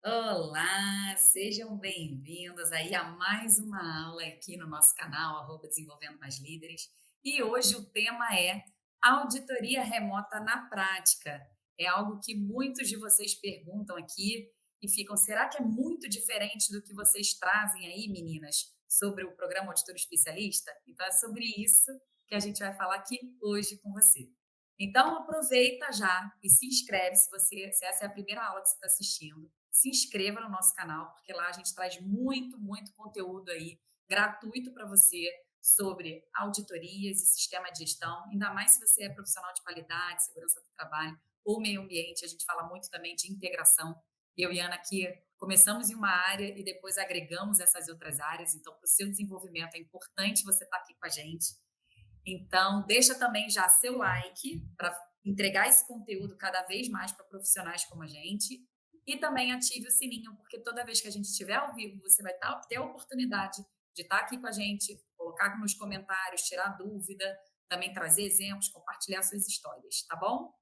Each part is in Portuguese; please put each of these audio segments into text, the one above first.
Olá, sejam bem-vindos aí a mais uma aula aqui no nosso canal, Desenvolvendo Mais Líderes. E hoje o tema é auditoria remota na prática. É algo que muitos de vocês perguntam aqui e ficam, será que é muito diferente do que vocês trazem aí, meninas, sobre o programa Auditor Especialista? Então é sobre isso que a gente vai falar aqui hoje com você. Então aproveita já e se inscreve se essa é a primeira aula que você está assistindo, se inscreva no nosso canal, porque lá a gente traz muito conteúdo aí gratuito para você sobre auditorias e sistema de gestão, ainda mais se você é profissional de qualidade, segurança do trabalho ou meio ambiente, a gente fala muito também de integração. Eu e Ana aqui começamos em uma área e depois agregamos essas outras áreas, então para o seu desenvolvimento é importante você estar aqui com a gente. Então, deixa também já seu like para entregar esse conteúdo cada vez mais para profissionais como a gente. E também ative o sininho, porque toda vez que a gente estiver ao vivo, você vai ter a oportunidade de estar aqui com a gente, colocar nos comentários, tirar dúvida, também trazer exemplos, compartilhar suas histórias, tá bom?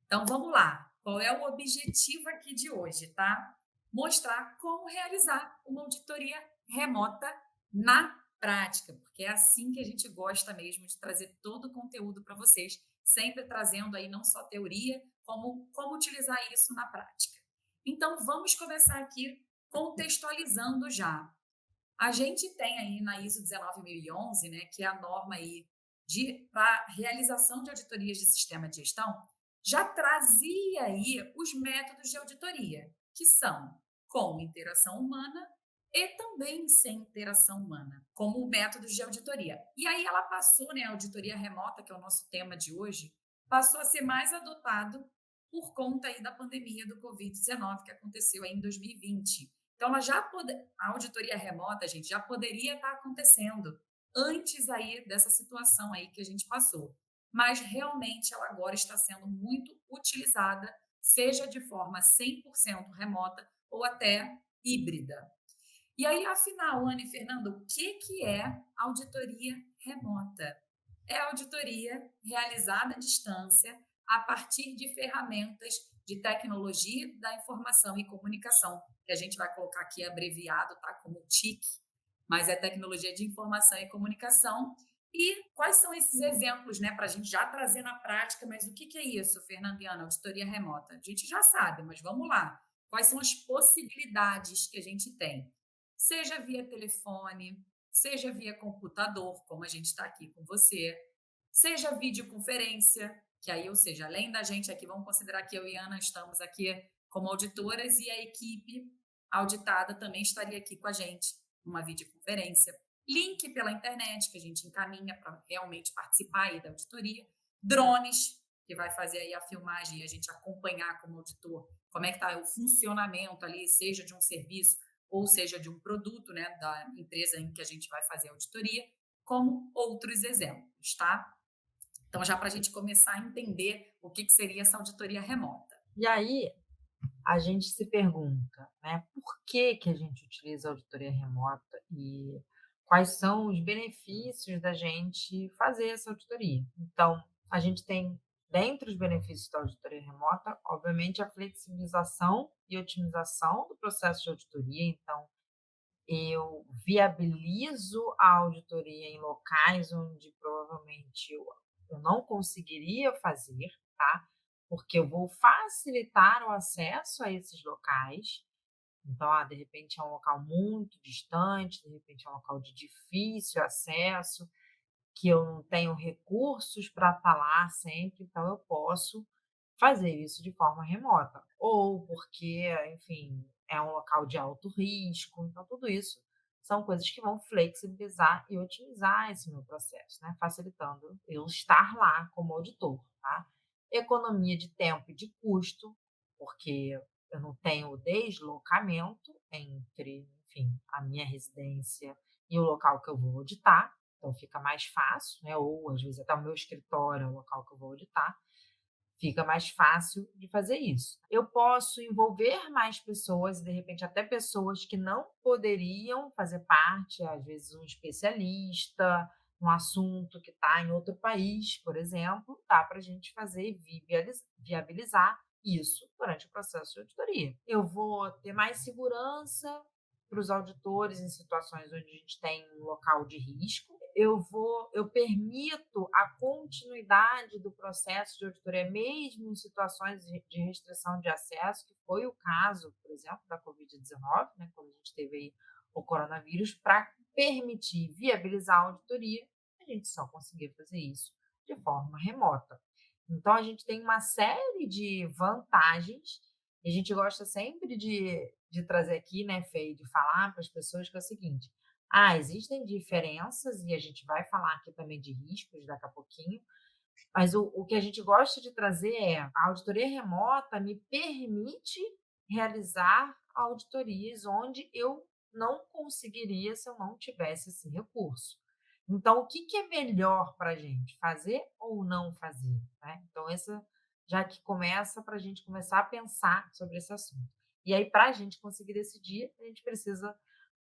Então vamos lá. Qual é o objetivo aqui de hoje, tá? Mostrar como realizar uma auditoria remota na prática, porque é assim que a gente gosta mesmo de trazer todo o conteúdo para vocês, sempre trazendo aí não só teoria, como utilizar isso na prática. Então vamos começar aqui contextualizando já. A gente tem aí na ISO 19011, né, que é a norma aí de para realização de auditorias de sistema de gestão, já trazia aí os métodos de auditoria, que são com interação humana e também sem interação humana, como métodos de auditoria. E aí ela passou, né, a auditoria remota, que é o nosso tema de hoje, passou a ser mais adotado por conta aí da pandemia do Covid-19 que aconteceu aí em 2020. Então, a auditoria remota, gente, já poderia estar acontecendo antes aí dessa situação aí que a gente passou. Mas realmente ela agora está sendo muito utilizada, seja de forma 100% remota ou até híbrida. E aí, afinal, Ana e Fernando, o que é auditoria remota? É auditoria realizada à distância a partir de ferramentas de tecnologia da informação e comunicação, que a gente vai colocar aqui abreviado, tá? Como TIC, mas é tecnologia de informação e comunicação. E quais são esses exemplos, né, para a gente já trazer na prática? Mas o que é isso, Fernanda e Ana, auditoria remota? A gente já sabe, mas vamos lá. Quais são as possibilidades que a gente tem? Seja via telefone, seja via computador, como a gente está aqui com você, seja videoconferência, que aí, ou seja, além da gente aqui, vamos considerar que eu e Ana estamos aqui como auditoras e a equipe auditada também estaria aqui com a gente numa videoconferência. Link pela internet, que a gente encaminha para realmente participar aí da auditoria. Drones, que vai fazer aí a filmagem e a gente acompanhar como auditor como é que está o funcionamento ali, seja de um serviço ou seja de um produto, né, da empresa em que a gente vai fazer a auditoria, como outros exemplos, tá? Então, já para a gente começar a entender o que seria essa auditoria remota. E aí, a gente se pergunta, né, por que que a gente utiliza a auditoria remota e quais são os benefícios da gente fazer essa auditoria. Então, a gente tem, dentre os benefícios da auditoria remota, obviamente, a flexibilização e otimização do processo de auditoria. Então, eu viabilizo a auditoria em locais onde provavelmente eu não conseguiria fazer, tá? Porque eu vou facilitar o acesso a esses locais. Então, de repente é um local muito distante, de repente é um local de difícil acesso, que eu não tenho recursos para estar lá sempre, então eu posso fazer isso de forma remota. Ou porque, enfim, é um local de alto risco, então tudo isso são coisas que vão flexibilizar e otimizar esse meu processo, né, facilitando eu estar lá como auditor, tá. Economia de tempo e de custo, porque eu não tenho deslocamento entre, enfim, a minha residência e o local que eu vou auditar, então fica mais fácil, né, ou às vezes até o meu escritório é o local que eu vou auditar, fica mais fácil de fazer isso. Eu posso envolver mais pessoas e de repente até pessoas que não poderiam fazer parte, às vezes um especialista, um assunto que está em outro país, por exemplo, dá para a gente fazer e viabilizar isso durante o processo de auditoria. Eu vou ter mais segurança para os auditores em situações onde a gente tem um local de risco. Eu permito a continuidade do processo de auditoria, mesmo em situações de restrição de acesso, que foi o caso, por exemplo, da Covid-19, né, quando a gente teve aí o coronavírus, para permitir viabilizar a auditoria, a gente só conseguia fazer isso de forma remota. Então, a gente tem uma série de vantagens, e a gente gosta sempre de trazer aqui, né, Fê, de falar para as pessoas que é o seguinte: existem diferenças, e a gente vai falar aqui também de riscos daqui a pouquinho, mas o que a gente gosta de trazer é: a auditoria remota me permite realizar auditorias onde eu não conseguiria se eu não tivesse esse recurso. Então, o que que é melhor para a gente, fazer ou não fazer, né? Então essa já que começa para a gente começar a pensar sobre esse assunto. E aí, para a gente conseguir decidir, a gente precisa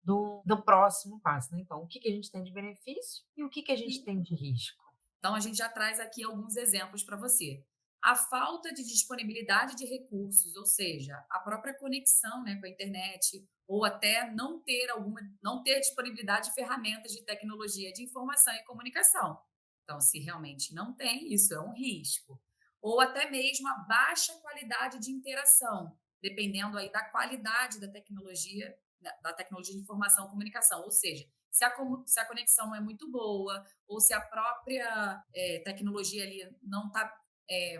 do próximo passo, né? Então, o que que a gente tem de benefício e o que que a gente E tem de risco? então, a gente já traz aqui alguns exemplos para você. A falta de disponibilidade de recursos, ou seja, a própria conexão, né, com a internet, ou até não ter disponibilidade de ferramentas de tecnologia de informação e comunicação. Então, se realmente não tem, isso é um risco. Ou até mesmo a baixa qualidade de interação, dependendo aí da qualidade da tecnologia de informação e comunicação. Ou seja, se a conexão não é muito boa, ou se a própria tecnologia ali não está,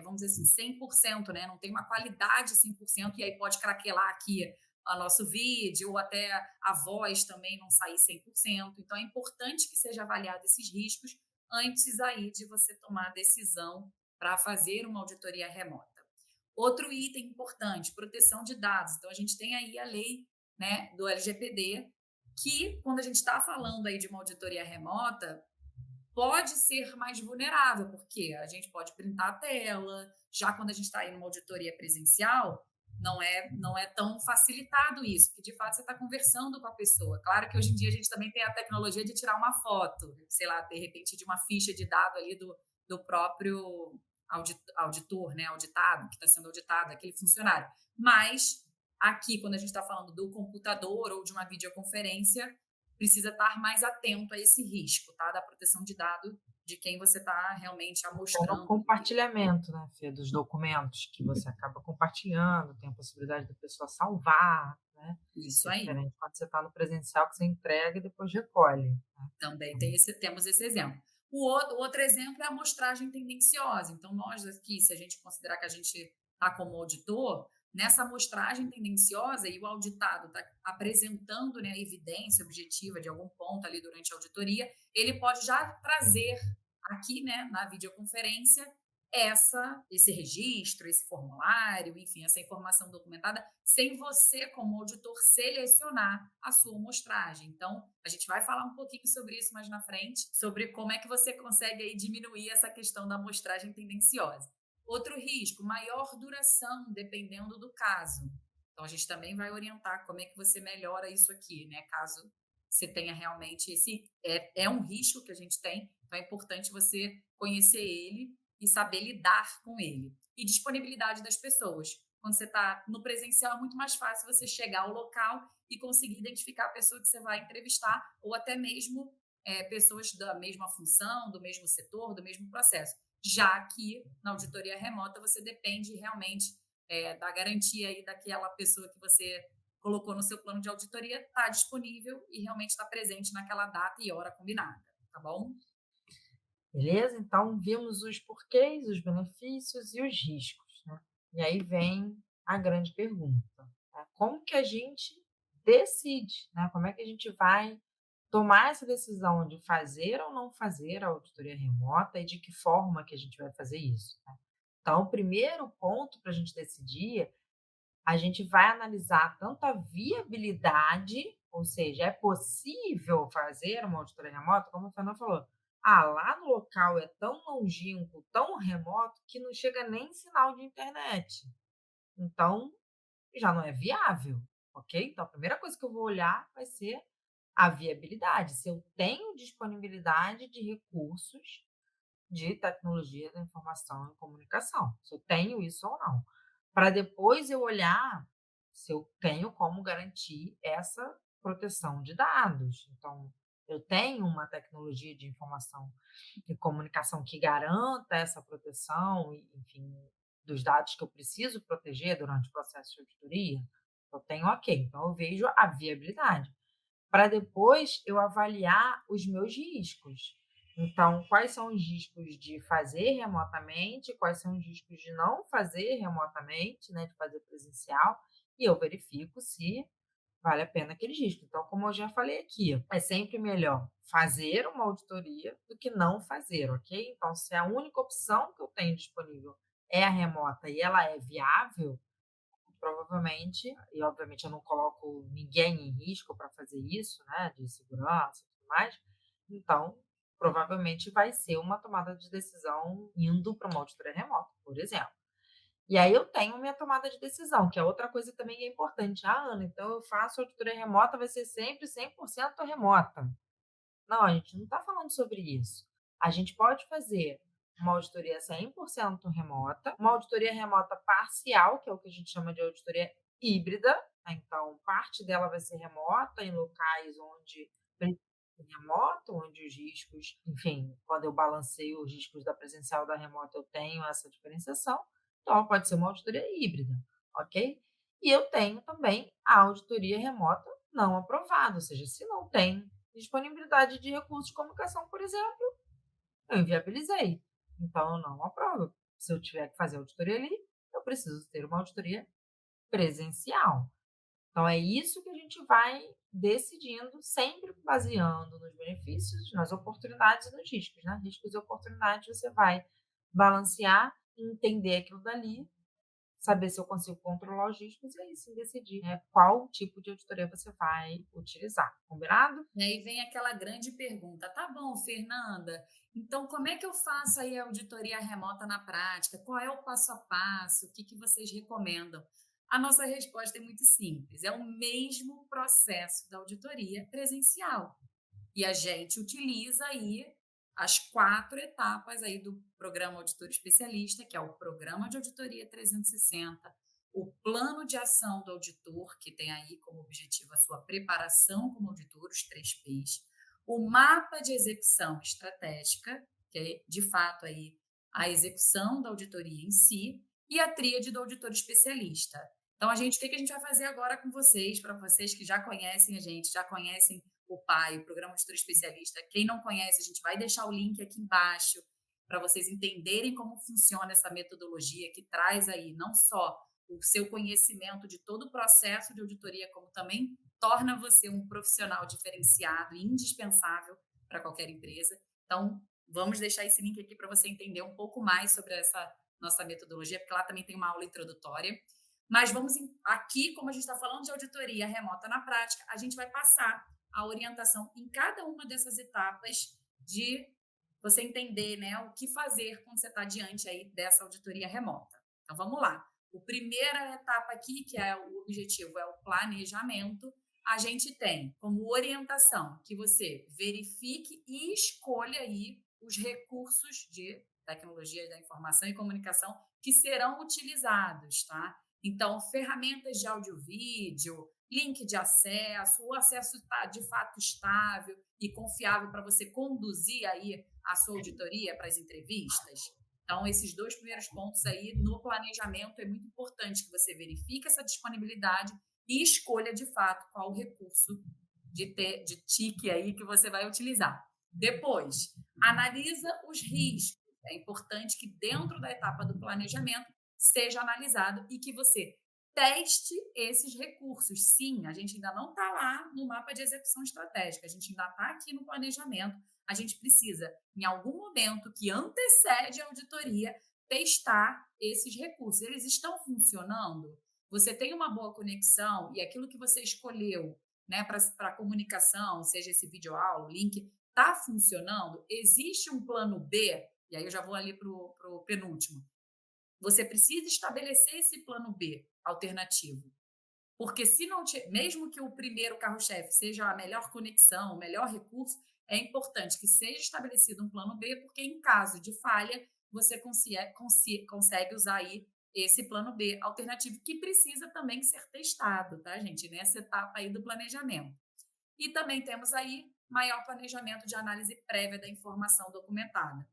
vamos dizer assim, 100%, né? Não tem uma qualidade 100%, e aí pode craquelar aqui o nosso vídeo, ou até a voz também não sair 100%. Então, é importante que seja avaliado esses riscos antes aí de você tomar a decisão para fazer uma auditoria remota. Outro item importante, proteção de dados. Então, a gente tem aí a lei, né, do LGPD, que, quando a gente está falando aí de uma auditoria remota, pode ser mais vulnerável, porque a gente pode printar a tela, já quando a gente está aí numa auditoria presencial, não é tão facilitado isso, porque de fato você está conversando com a pessoa. Claro que hoje em dia a gente também tem a tecnologia de tirar uma foto, sei lá, de repente de uma ficha de dado ali do próprio auditor, né, auditado, que está sendo auditado, aquele funcionário. Mas aqui, quando a gente está falando do computador ou de uma videoconferência, precisa estar mais atento a esse risco, tá? Da proteção de dado de quem você está realmente Até no amostrando. compartilhamento, né, Fê, dos documentos que você acaba compartilhando, tem a possibilidade da pessoa salvar, né, Isso aí. diferente quando você está no presencial que você entrega e depois recolhe, né. Também temos esse exemplo. O outro exemplo é a amostragem tendenciosa. Então, nós aqui, se a gente considerar que a gente está como auditor, nessa amostragem tendenciosa e o auditado está apresentando, né, a evidência objetiva de algum ponto ali durante a auditoria, ele pode já trazer aqui, né, na videoconferência, esse registro, esse formulário, enfim, essa informação documentada, sem você, como auditor, selecionar a sua amostragem. Então, a gente vai falar um pouquinho sobre isso mais na frente, sobre como é que você consegue aí diminuir essa questão da amostragem tendenciosa. Outro risco, maior duração, dependendo do caso. Então, a gente também vai orientar como é que você melhora isso aqui, né? Caso você tenha realmente esse. É um risco que a gente tem, então é importante você conhecer ele e saber lidar com ele. E disponibilidade das pessoas. Quando você está no presencial, é muito mais fácil você chegar ao local e conseguir identificar a pessoa que você vai entrevistar, ou até mesmo pessoas da mesma função, do mesmo setor, do mesmo processo. Já que na auditoria remota você depende realmente da garantia aí daquela pessoa que você colocou no seu plano de auditoria estar disponível e realmente estar presente naquela data e hora combinada, tá bom? Beleza? Então vimos os porquês, os benefícios e os riscos, né. E aí vem a grande pergunta, né, como que a gente decide, né, como é que a gente vai tomar essa decisão de fazer ou não fazer a auditoria remota e de que forma que a gente vai fazer isso, né. Então o primeiro ponto para a gente decidir, a gente vai analisar tanto a viabilidade, ou seja, é possível fazer uma auditoria remota, como a Fernanda falou. Lá no local é tão longínquo, tão remoto, que não chega nem sinal de internet. Então, já não é viável, ok? Então, a primeira coisa que eu vou olhar vai ser a viabilidade, se eu tenho disponibilidade de recursos de tecnologia da informação e comunicação, se eu tenho isso ou não. para depois eu olhar se eu tenho como garantir essa proteção de dados. Então, eu tenho uma tecnologia de informação e comunicação que garanta essa proteção e, enfim, dos dados que eu preciso proteger durante o processo de auditoria? Eu tenho, ok. Então, eu vejo a viabilidade para depois eu avaliar os meus riscos. Então, quais são os riscos de fazer remotamente, quais são os riscos de não fazer remotamente, né, de fazer presencial, e eu verifico se vale a pena aquele risco. Então, como eu já falei aqui, é sempre melhor fazer uma auditoria do que não fazer, ok? Então, se a única opção que eu tenho disponível é a remota e ela é viável, provavelmente, e obviamente eu não coloco ninguém em risco para fazer isso, né, de segurança e tudo mais, então provavelmente vai ser uma tomada de decisão indo para uma auditoria remota, por exemplo. E aí eu tenho minha tomada de decisão, que é outra coisa também que é importante. Ah, Ana, então eu faço auditoria remota, vai ser sempre 100% remota. Não, a gente não está falando sobre isso. A gente pode fazer uma auditoria 100% remota, uma auditoria remota parcial, que é o que a gente chama de auditoria híbrida. Né? Então, parte dela vai ser remota em locais onde precisa ser remoto, onde os riscos, enfim, quando eu balanceio os riscos da presencial e da remota, eu tenho essa diferenciação. Então, ela pode ser uma auditoria híbrida, ok? E eu tenho também a auditoria remota não aprovada, ou seja, se não tem disponibilidade de recursos de comunicação, por exemplo, eu inviabilizei. Então, eu não aprovo. Se eu tiver que fazer auditoria ali, eu preciso ter uma auditoria presencial. Então, é isso que a gente vai decidindo, sempre baseando nos benefícios, nas oportunidades e nos riscos. Né? Riscos e oportunidades você vai balancear, entender aquilo dali, saber se eu consigo controlar os riscos e aí sim decidir, né, qual tipo de auditoria você vai utilizar. Combinado? E aí vem aquela grande pergunta: tá bom, Fernanda, então como é que eu faço aí a auditoria remota na prática? Qual é o passo a passo? O que que vocês recomendam? A nossa resposta é muito simples: é o mesmo processo da auditoria presencial. E a gente utiliza aí as 4 etapas aí do programa Auditor Especialista, que é o Programa de Auditoria 360, o Plano de Ação do Auditor, que tem aí como objetivo a sua preparação como auditor, os 3 P's, o Mapa de Execução Estratégica, que é de fato aí a execução da auditoria em si, e a Tríade do Auditor Especialista. Então, o que a gente vai fazer agora com vocês, para vocês que já conhecem a gente, já conhecem o PAI, o Programa Auditor Especialista. Quem não conhece, a gente vai deixar o link aqui embaixo para vocês entenderem como funciona essa metodologia que traz aí não só o seu conhecimento de todo o processo de auditoria, como também torna você um profissional diferenciado e indispensável para qualquer empresa. Então, vamos deixar esse link aqui para você entender um pouco mais sobre essa nossa metodologia, porque lá também tem uma aula introdutória. Mas aqui, como a gente está falando de auditoria remota na prática, a gente vai passar a orientação em cada uma dessas etapas de você entender, né, o que fazer quando você está diante aí dessa auditoria remota. Então vamos lá. A primeira etapa aqui, que é o objetivo, é o planejamento. A gente tem como orientação que você verifique e escolha aí os recursos de tecnologia da informação e comunicação que serão utilizados, tá? Então, ferramentas de áudio-vídeo, link de acesso, o acesso está de fato estável e confiável para você conduzir aí a sua auditoria para as entrevistas. Então, esses 2 primeiros pontos aí no planejamento é muito importante que você verifique essa disponibilidade e escolha de fato qual o recurso de TIC aí que você vai utilizar. Depois, analisa os riscos. É importante que dentro da etapa do planejamento seja analisado e que você teste esses recursos. Sim, a gente ainda não está lá no mapa de execução estratégica, a gente ainda está aqui no planejamento. A gente precisa, em algum momento que antecede a auditoria, testar esses recursos. Eles estão funcionando? Você tem uma boa conexão e aquilo que você escolheu, né, para a comunicação, seja esse vídeo aula, o link, está funcionando? Existe um plano B? E aí eu já vou ali para o penúltimo. Você precisa estabelecer esse plano B alternativo. Porque se não mesmo que o primeiro carro-chefe seja a melhor conexão, o melhor recurso, é importante que seja estabelecido um plano B, porque em caso de falha, você consegue usar aí esse plano B alternativo, que precisa também ser testado, tá, gente? Nessa etapa aí do planejamento. E também temos aí maior planejamento de análise prévia da informação documentada.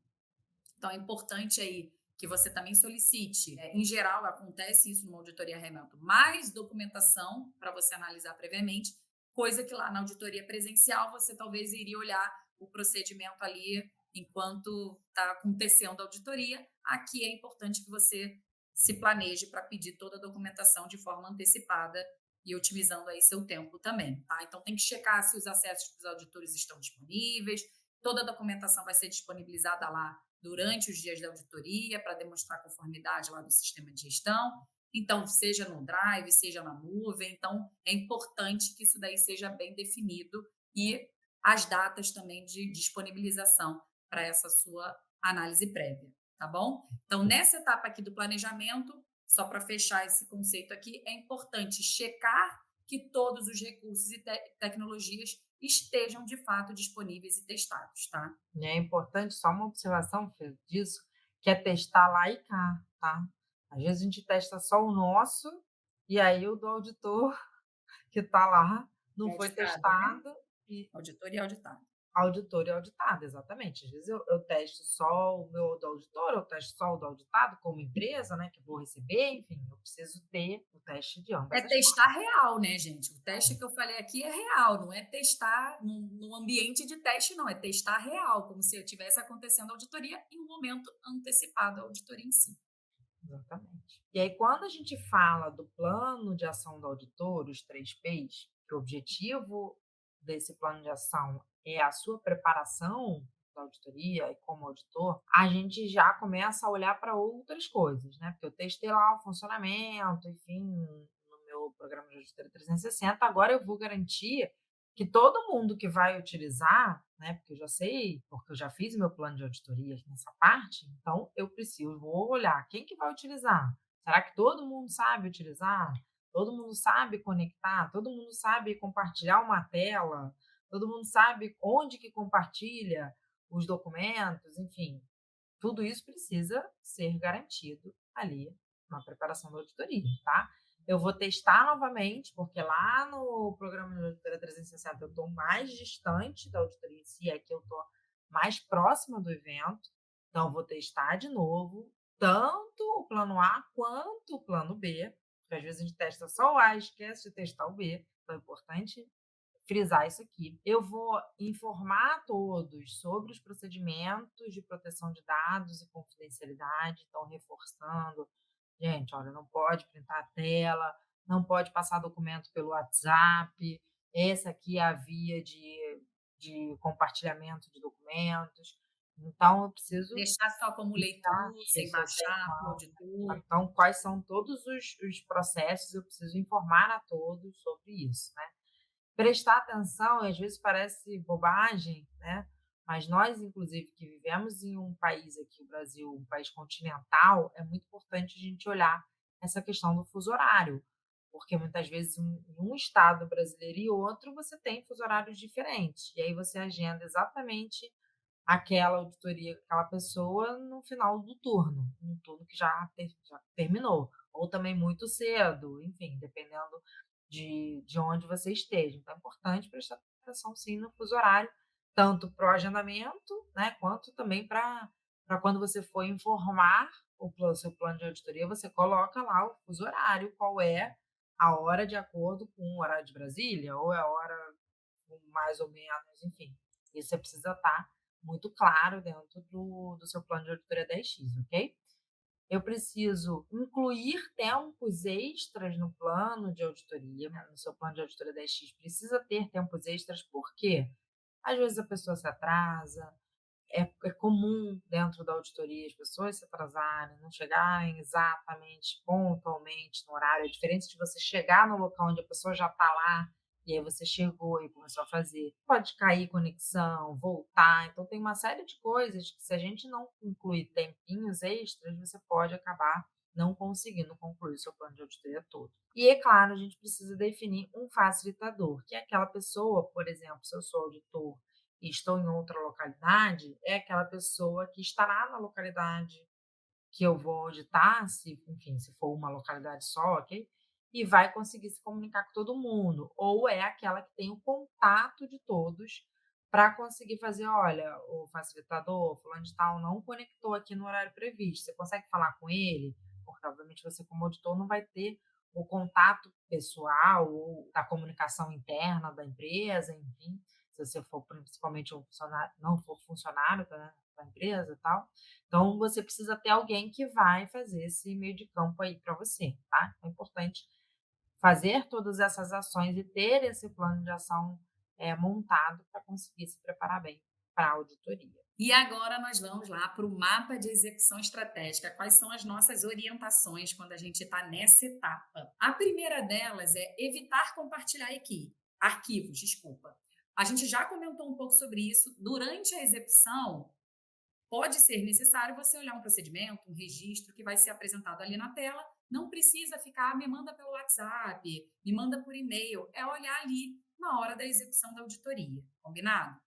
Então, é importante aí que você também solicite. Em geral, acontece isso numa auditoria remota, mais documentação para você analisar previamente, coisa que lá na auditoria presencial você talvez iria olhar o procedimento ali enquanto está acontecendo a auditoria. Aqui é importante que você se planeje para pedir toda a documentação de forma antecipada e otimizando aí seu tempo também, tá? Então tem que checar se os acessos dos auditores estão disponíveis, toda a documentação vai ser disponibilizada lá durante os dias da auditoria para demonstrar conformidade lá do sistema de gestão. Então, seja no Drive, seja na nuvem. Então, é importante que isso daí seja bem definido e as datas também de disponibilização para essa sua análise prévia, tá bom? Então, nessa etapa aqui do planejamento, só para fechar esse conceito aqui, é importante checar que todos os recursos e tecnologias estejam de fato disponíveis e testados, tá? E é importante, só uma observação, Fê, disso, que é testar lá e cá, tá? Às vezes a gente testa só o nosso, e aí o do auditor que está lá não foi Auditado, né? testado e Auditor e auditado. auditor e auditado, exatamente. Às vezes eu testo só o meu do auditor, eu testo só o do auditado como empresa, né, que vou receber, enfim, eu preciso ter o teste de É ambas as testar partes. real, né, gente? O teste que eu falei aqui é real, não é testar no ambiente de teste, não. É testar real, como se estivesse acontecendo a auditoria em um momento antecipado à auditoria em si. Exatamente. E aí, quando a gente fala do plano de ação do auditor, os 3 P's, que o objetivo desse plano de ação é a sua preparação da auditoria e como auditor, a gente já começa a olhar para outras coisas, né? Porque eu testei lá o funcionamento, enfim, no meu programa de auditoria 360, agora eu vou garantir que todo mundo que vai utilizar, né, porque eu já sei, porque eu já fiz meu plano de auditoria nessa parte, então eu preciso, vou olhar quem que vai utilizar. Será que todo mundo sabe utilizar? Todo mundo sabe conectar? Todo mundo sabe compartilhar uma tela? Todo mundo sabe onde que compartilha os documentos? Enfim, tudo isso precisa ser garantido ali na preparação da auditoria, tá? Eu vou testar novamente, porque lá no programa de auditoria 360 eu estou mais distante da auditoria em si, é que eu estou mais próxima do evento, então eu vou testar de novo, tanto o plano A quanto o plano B, porque às vezes a gente testa só o A e esquece de testar o B, então é importante frisar isso aqui. Eu vou informar a todos sobre os procedimentos de proteção de dados e confidencialidade, então reforçando, gente, olha, não pode printar a tela, não pode passar documento pelo WhatsApp, essa aqui é a via de compartilhamento de documentos. Então, eu preciso Deixar só como deixar leitura, sem isso, eu tenho baixar para o auditor. então, quais são todos os processos, eu preciso informar a todos sobre isso, né? Prestar atenção, e às vezes parece bobagem, né, mas nós, inclusive, que vivemos em um país aqui, o Brasil, um país continental, é muito importante a gente olhar essa questão do fuso horário, porque muitas vezes em um estado brasileiro e outro você tem fuso horários diferentes, e aí você agenda exatamente aquela auditoria com aquela pessoa no final do turno, um turno que já terminou, ou também muito cedo, enfim, dependendo de onde você esteja. Então é importante prestar atenção sim no fuso horário, tanto para o agendamento, né, quanto também para quando você for informar o seu plano de auditoria, você coloca lá o fuso horário, qual é a hora de acordo com o horário de Brasília, ou é a hora mais ou menos, enfim. Isso você precisa estar muito claro dentro do seu plano de auditoria 10x, ok? Eu preciso incluir tempos extras no plano de auditoria, no seu plano de auditoria 10x precisa ter tempos extras, por quê? Às vezes a pessoa se atrasa, é comum dentro da auditoria as pessoas se atrasarem, não chegarem exatamente, pontualmente no horário. É diferente de você chegar no local onde a pessoa já está lá, e aí você chegou e começou a fazer. Pode cair conexão, voltar. Então, tem uma série de coisas que, se a gente não incluir tempinhos extras, você pode acabar não conseguindo concluir o seu plano de auditoria todo. E, é claro, a gente precisa definir um facilitador, que é aquela pessoa, por exemplo, se eu sou auditor e estou em outra localidade, é aquela pessoa que estará na localidade que eu vou auditar, se, enfim, se for uma localidade só, ok? E vai conseguir se comunicar com todo mundo. Ou é aquela que tem o contato de todos para conseguir fazer, olha, o facilitador, fulano de tal, não conectou aqui no horário previsto. Você consegue falar com ele? Porque, obviamente, você, como auditor, não vai ter o contato pessoal ou da comunicação interna da empresa, enfim, se você for principalmente um funcionário, não for funcionário da empresa e tal. Então, você precisa ter alguém que vai fazer esse meio de campo aí para você, tá? É importante fazer todas essas ações e ter esse plano de ação, montado para conseguir se preparar bem para a auditoria. E agora nós vamos lá para o mapa de execução estratégica. Quais são as nossas orientações quando a gente está nessa etapa? A primeira delas é evitar compartilhar arquivos, desculpa. A gente já comentou um pouco sobre isso. Durante a execução, pode ser necessário você olhar um procedimento, um registro que vai ser apresentado ali na tela. Não precisa ficar, me manda pelo WhatsApp, me manda por e-mail. É olhar ali na hora da execução da auditoria, combinado?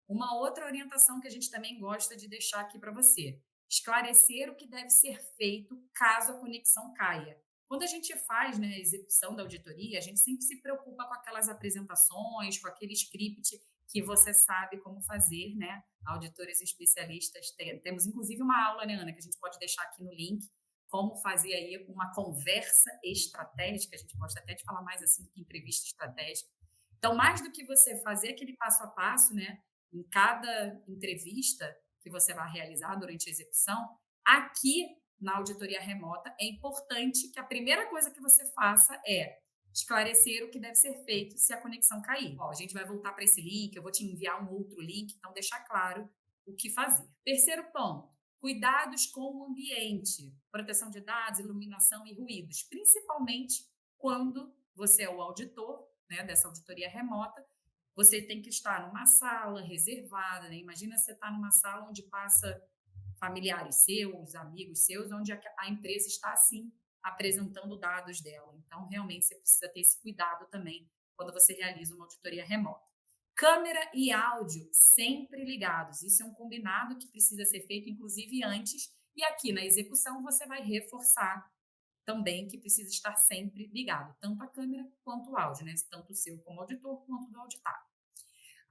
Uma outra orientação que a gente também gosta de deixar aqui para você: esclarecer o que deve ser feito caso a conexão caia. Quando a gente faz, né, a execução da auditoria, a gente sempre se preocupa com aquelas apresentações, com aquele script que você sabe como fazer, né? Auditores especialistas temos inclusive uma aula, né, Ana, que a gente pode deixar aqui no link, como fazer aí uma conversa estratégica. A gente gosta até de falar mais assim do que entrevista estratégica. Então, mais do que você fazer aquele passo a passo, né, em cada entrevista que você vai realizar durante a execução, aqui na auditoria remota é importante que a primeira coisa que você faça é esclarecer o que deve ser feito se a conexão cair. Ó, a gente vai voltar para esse link, eu vou te enviar um outro link, então deixar claro o que fazer. Terceiro ponto: cuidados com o ambiente, proteção de dados, iluminação e ruídos, principalmente quando você é o auditor, né, dessa auditoria remota. Você tem que estar numa sala reservada, né? Imagina você estar numa sala onde passa familiares seus, amigos seus, onde a empresa está, assim, apresentando dados dela. Então, realmente, você precisa ter esse cuidado também quando você realiza uma auditoria remota. Câmera e áudio sempre ligados. Isso é um combinado que precisa ser feito, inclusive, antes. E aqui na execução, você vai reforçar também que precisa estar sempre ligado, tanto a câmera quanto o áudio, né? Tanto o seu como auditor, quanto do auditado.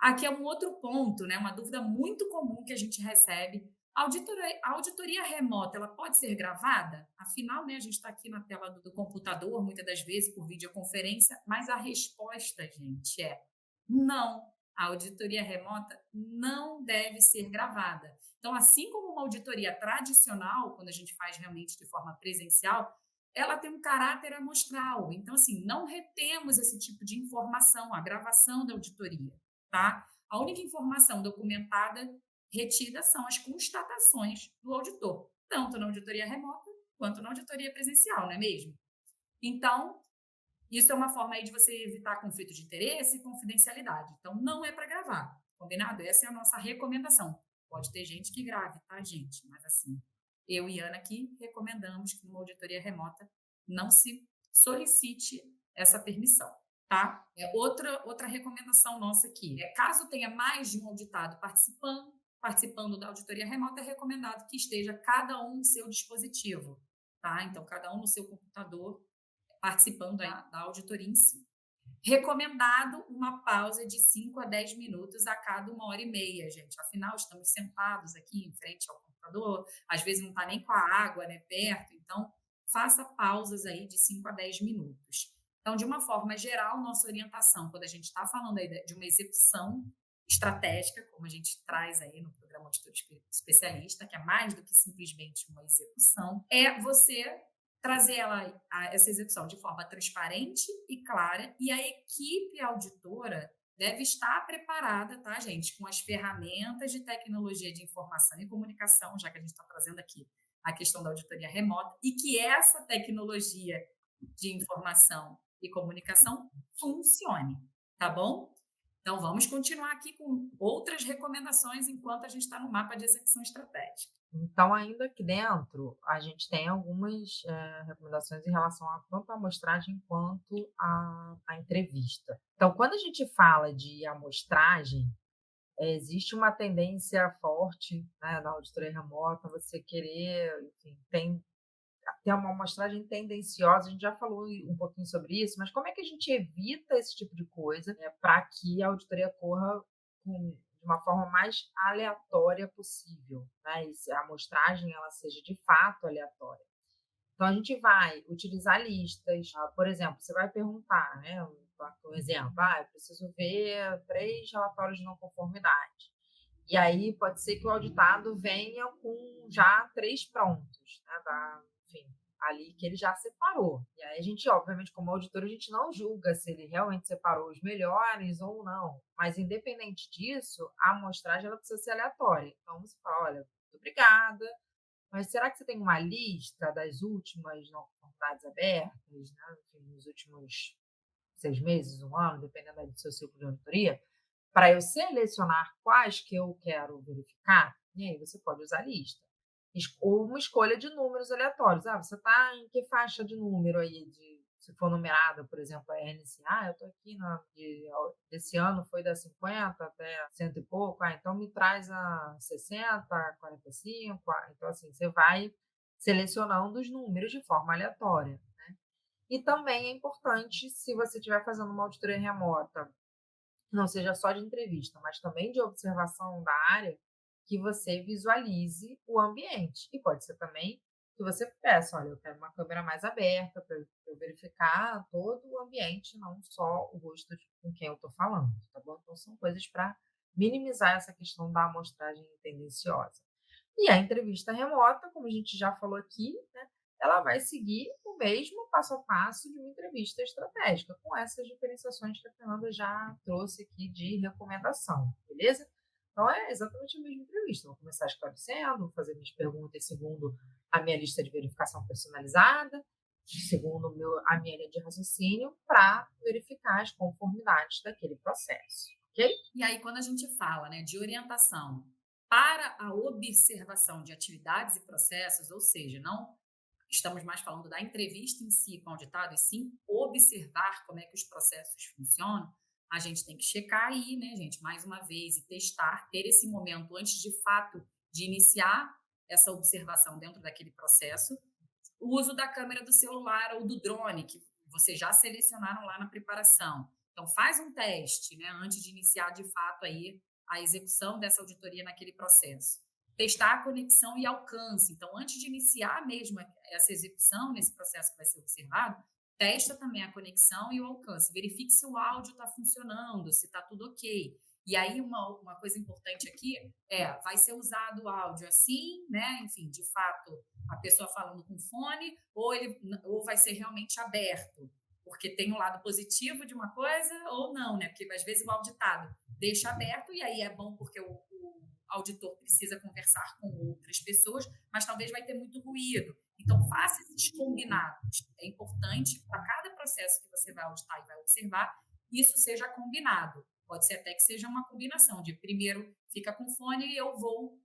Aqui é um outro ponto, né? Uma dúvida muito comum que a gente recebe. A auditoria remota, ela pode ser gravada? Afinal, né, a gente está aqui na tela do computador, muitas das vezes por videoconferência, mas a resposta, gente, é não. A auditoria remota não deve ser gravada. Então, assim como uma auditoria tradicional, quando a gente faz realmente de forma presencial, ela tem um caráter amostral. Então, assim, não retemos esse tipo de informação, a gravação da auditoria, tá? A única informação documentada retida são as constatações do auditor, tanto na auditoria remota quanto na auditoria presencial, não é mesmo? Então, isso é uma forma aí de você evitar conflito de interesse e confidencialidade. Então, não é para gravar, combinado? Essa é a nossa recomendação. Pode ter gente que grave, tá, gente? Mas assim, eu e Ana aqui recomendamos que numa auditoria remota não se solicite essa permissão, tá? Outra recomendação nossa aqui é, caso tenha mais de um auditado participando da auditoria remota, é recomendado que esteja cada um no seu dispositivo, tá? Então, cada um no seu computador participando aí da auditoria em si. Recomendado uma pausa de 5 a 10 minutos a cada 1h30, gente. Afinal, estamos sentados aqui em frente ao computador, às vezes não está nem com a água, né, perto, então faça pausas aí de 5 a 10 minutos. Então, de uma forma geral, nossa orientação, quando a gente está falando aí de uma execução estratégica, como a gente traz aí no programa Auditor Especialista, que é mais do que simplesmente uma execução, é você trazer essa execução de forma transparente e clara, e a equipe auditora deve estar preparada, tá, gente, com as ferramentas de tecnologia de informação e comunicação, já que a gente está trazendo aqui a questão da auditoria remota, e que essa tecnologia de informação e comunicação funcione, tá bom? Então, vamos continuar aqui com outras recomendações enquanto a gente está no mapa de execução estratégica. Então, ainda aqui dentro, a gente tem algumas, recomendações em relação a tanto a amostragem quanto a entrevista. Então, quando a gente fala de amostragem, Existe uma tendência forte, né, na auditoria remota, você querer, enfim, ter uma amostragem tendenciosa, a gente já falou um pouquinho sobre isso, mas como é que a gente evita esse tipo de coisa, para que a auditoria corra de uma forma mais aleatória possível, né, e se a amostragem ela seja de fato aleatória. Então a gente vai utilizar listas, por exemplo, você vai perguntar, né, um exemplo: "Ah, eu preciso ver 3 relatórios de não conformidade". E aí pode ser que o auditado venha com já 3 prontos, né, enfim, ali que ele já separou. E aí a gente, obviamente, como auditor, a gente não julga se ele realmente separou os melhores ou não, mas independente disso, a amostragem ela precisa ser aleatória. Então você fala: "Olha, muito obrigada, mas será que você tem uma lista das últimas não conformidades abertas, né, enfim, nos últimos 6 meses, um ano, dependendo aí do seu ciclo de auditoria, para eu selecionar quais que eu quero verificar?". E aí você pode usar a lista. Ou uma escolha de números aleatórios. Ah, você está em que faixa de número aí, se for numerada, por exemplo, a RNC? Ah, eu estou aqui desse ano foi da 50 até cento e pouco. Ah, então me traz a 60, a 45. Então, assim, você vai selecionando os números de forma aleatória. E também é importante, se você estiver fazendo uma auditoria remota, não seja só de entrevista, mas também de observação da área, que você visualize o ambiente. E pode ser também que você peça: "Olha, eu quero uma câmera mais aberta para eu verificar todo o ambiente, não só o rosto com quem eu estou falando", tá bom? Então são coisas para minimizar essa questão da amostragem tendenciosa. E a entrevista remota, como a gente já falou aqui, né, ela vai seguir o mesmo passo a passo de uma entrevista estratégica, com essas diferenciações que a Fernanda já trouxe aqui de recomendação, beleza? Então é exatamente a mesma entrevista. Vou começar esclarecendo, vou fazer minhas perguntas segundo a minha lista de verificação personalizada, segundo a minha linha de raciocínio, para verificar as conformidades daquele processo, ok? E aí, quando a gente fala, né, de orientação para a observação de atividades e processos, ou seja, não estamos mais falando da entrevista em si com o auditado, e sim observar como é que os processos funcionam, a gente tem que checar aí, né, gente, mais uma vez, e testar, ter esse momento antes de fato de iniciar essa observação dentro daquele processo, o uso da câmera do celular ou do drone, que vocês já selecionaram lá na preparação. Então, faz um teste, né, antes de iniciar de fato aí a execução dessa auditoria naquele processo. Testar a conexão e alcance. Então, antes de iniciar mesmo essa execução nesse processo que vai ser observado, testa também a conexão e o alcance. Verifique se o áudio está funcionando, se está tudo ok. E aí, uma coisa importante aqui vai ser usado o áudio assim, né? Enfim, de fato, a pessoa falando com fone, ou vai ser realmente aberto, porque tem um lado positivo de uma coisa ou não, né? Porque às vezes o auditado deixa aberto e aí é bom porque o auditor precisa conversar com outras pessoas, mas talvez vai ter muito ruído. Então, faça esses combinados. É importante para cada processo que você vai auditar e vai observar, isso seja combinado. Pode ser até que seja uma combinação de primeiro fica com fone e eu vou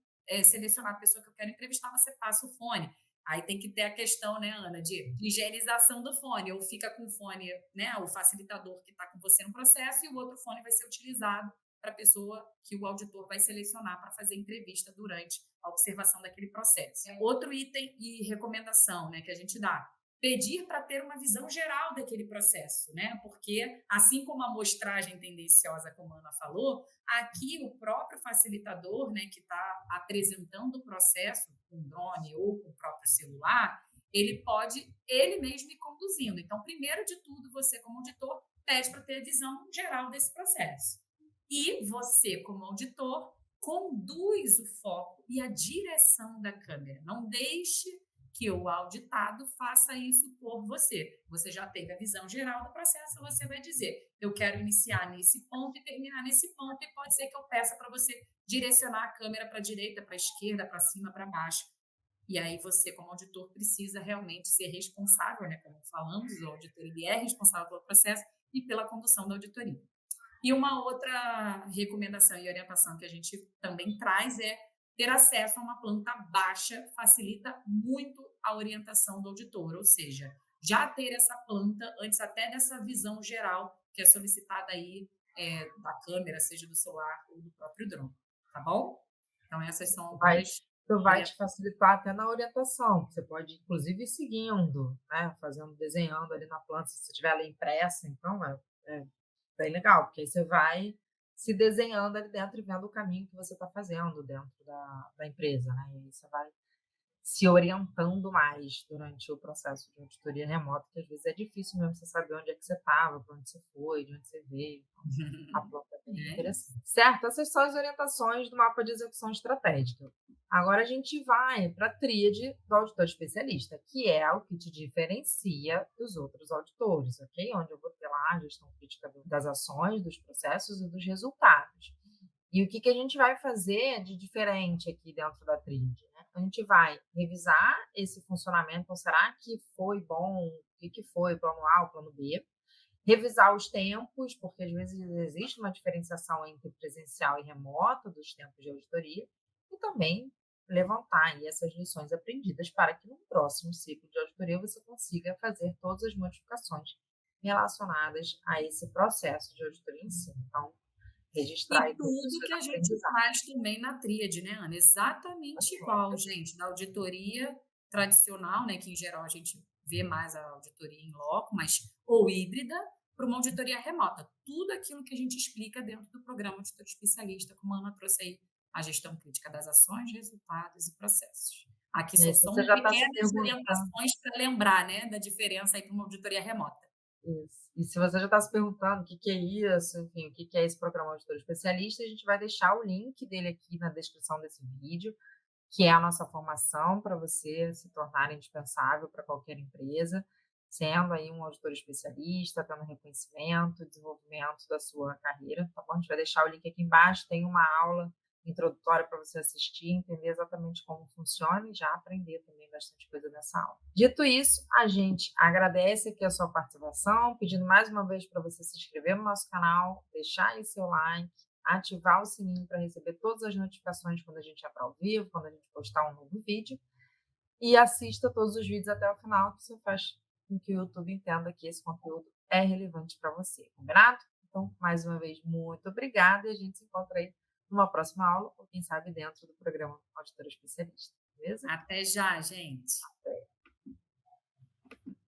selecionar a pessoa que eu quero entrevistar, você passa o fone. Aí tem que ter a questão, né, Ana, de higienização do fone. Ou fica com o fone, né, o facilitador que está com você no processo, e o outro fone vai ser utilizado para a pessoa que o auditor vai selecionar para fazer entrevista durante a observação daquele processo. Outro item e recomendação, né, que a gente dá: pedir para ter uma visão geral daquele processo, né? Porque, assim como a amostragem tendenciosa, como a Ana falou, aqui o próprio facilitador, né, que está apresentando o processo com drone ou com o próprio celular, ele pode ele mesmo ir conduzindo. Então, primeiro de tudo, você como auditor pede para ter a visão geral desse processo. E você, como auditor, conduz o foco e a direção da câmera. Não deixe que o auditado faça isso por você. Você já teve a visão geral do processo, você vai dizer: eu quero iniciar nesse ponto e terminar nesse ponto, e pode ser que eu peça para você direcionar a câmera para a direita, para a esquerda, para cima, para baixo. E aí você, como auditor, precisa realmente ser responsável, né? Como falamos, o auditor ele é responsável pelo processo e pela condução da auditoria. E uma outra recomendação e orientação que a gente também traz é ter acesso a uma planta baixa facilita muito a orientação do auditor, ou seja, já ter essa planta antes até dessa visão geral que é solicitada aí da câmera, seja do celular ou do próprio drone, tá bom? Então essas são Vai algumas isso vai te orientações. facilitar até na orientação, você pode inclusive ir seguindo, né, fazendo desenhando ali na planta, se você tiver ela impressa, então é bem legal, porque aí você vai se desenhando ali dentro e vendo o caminho que você está fazendo dentro da empresa, né, e aí você vai se orientando mais durante o processo de auditoria remota, que às vezes é difícil mesmo você saber onde é que você estava, para onde você foi, de onde você veio. A planta é bem É isso. interessante. Certo, essas são as orientações do mapa de execução estratégica. Agora a gente vai para a tríade do auditor especialista, que é o que te diferencia dos outros auditores, ok? Onde eu vou ter lá a gestão crítica das ações, dos processos e dos resultados. E o que a gente vai fazer de diferente aqui dentro da tríade, né? A gente vai revisar esse funcionamento, então será que foi bom? O que foi o plano A, o plano B? Revisar os tempos, porque às vezes existe uma diferenciação entre presencial e remoto dos tempos de auditoria, e também levantar aí essas lições aprendidas para que no próximo ciclo de auditoria você consiga fazer todas as modificações relacionadas a esse processo de auditoria em si. Então, registrar E aí todos os tudo seus que a gente aprendizados. faz também na tríade, né, Ana? Exatamente igual, gente, da auditoria tradicional, né, que em geral a gente vê mais a auditoria em loco, mas ou híbrida, para uma auditoria remota. Tudo aquilo que a gente explica dentro do programa Auditor Especialista, como a Ana trouxe aí, a gestão crítica das ações, resultados e processos. Aqui E só aí, se você são já está se pequenas perguntando orientações para lembrar, né, da diferença aí para uma auditoria remota. isso. E se você já está se perguntando o que é isso, enfim, o que é esse programa Auditor Especialista, a gente vai deixar o link dele aqui na descrição desse vídeo, que é a nossa formação para você se tornar indispensável para qualquer empresa, sendo aí um auditor especialista, tendo reconhecimento, desenvolvimento da sua carreira, tá bom? A gente vai deixar o link aqui embaixo, tem uma aula introdutória para você assistir, entender exatamente como funciona e já aprender também bastante coisa nessa aula. Dito isso, a gente agradece aqui a sua participação, pedindo mais uma vez para você se inscrever no nosso canal, deixar aí seu like, ativar o sininho para receber todas as notificações quando a gente entrar ao vivo, quando a gente postar um novo vídeo, e assista todos os vídeos até o final, que isso faz com que o YouTube entenda que esse conteúdo é relevante para você, combinado? Então, mais uma vez, muito obrigada e a gente se encontra aí numa próxima aula, ou quem sabe dentro do programa Auditora Especialista, beleza? Até já, gente.